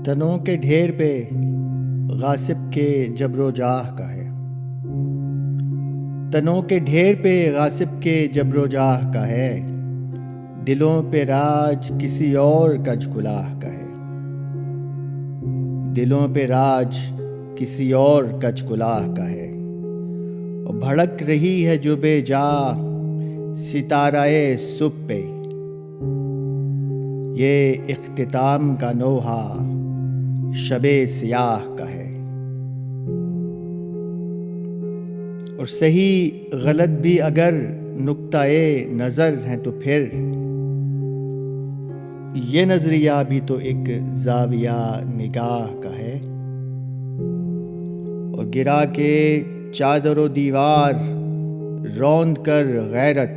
تنوں کے ڈھیر پہ غاصب کے جبر و جاہ کا ہے، تنوں کے ڈھیر پہ غاصب کے جبر و جاہ کا ہے، دلوں پہ راج کسی اور کج کلاه کا ہے، دلوں پہ راج کسی اور کج کلاه کا ہے، اور بھڑک رہی ہے جو بے جا ستارہ صبح پہ، یہ اختتام کا نوحہ شب سیاہ کا ہے۔ اور صحیح غلط بھی اگر نقطۂ نظر ہیں تو پھر یہ نظریہ بھی تو ایک زاویہ نگاہ کا ہے، اور گرا کے چادر و دیوار روند کر غیرت،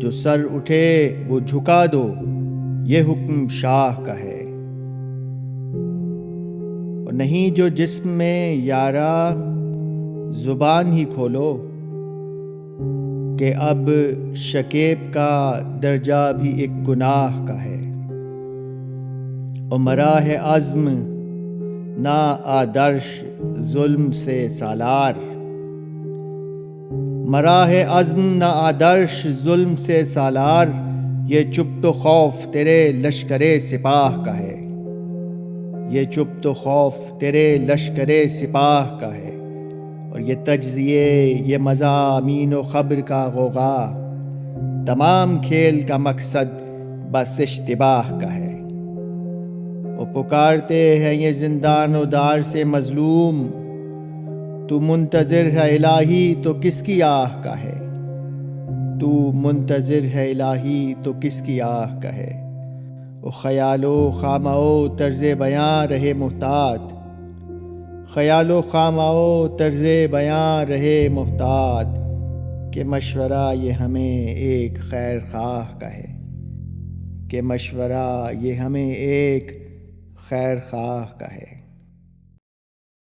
جو سر اٹھے وہ جھکا دو یہ حکم شاہ کا ہے۔ اور نہیں جو جسم میں یارا زبان ہی کھولو، کہ اب شکیب کا درجہ بھی ایک گناہ کا ہے، اور مراہ عزم نہ آدرش ظلم سے سالار، مراہ عزم نہ آدرش ظلم سے سالار، یہ چپ و خوف تیرے لشکر سپاہ کا ہے، یہ چپ و خوف تیرے لشکر سپاہ کا ہے۔ اور یہ تجزیے، یہ مضامین و خبر کا غوغا، تمام کھیل کا مقصد بس اشتباہ کا ہے۔ وہ پکارتے ہیں یہ زندان و دار سے مظلوم، تو منتظر ہے الہی تو کس کی آہ کا ہے، تو منتظر ہے الہی تو کس کی آہ کا ہے۔ وہ خیال و خامہ و طرز بیاں رہے محتاط، خیال و خامہ و طرز بیاں رہے محتاط، کہ مشورہ یہ ہمیں ایک خیر خواہ کا ہے، کہ مشورہ یہ ہمیں ایک خیر خواہ کا ہے۔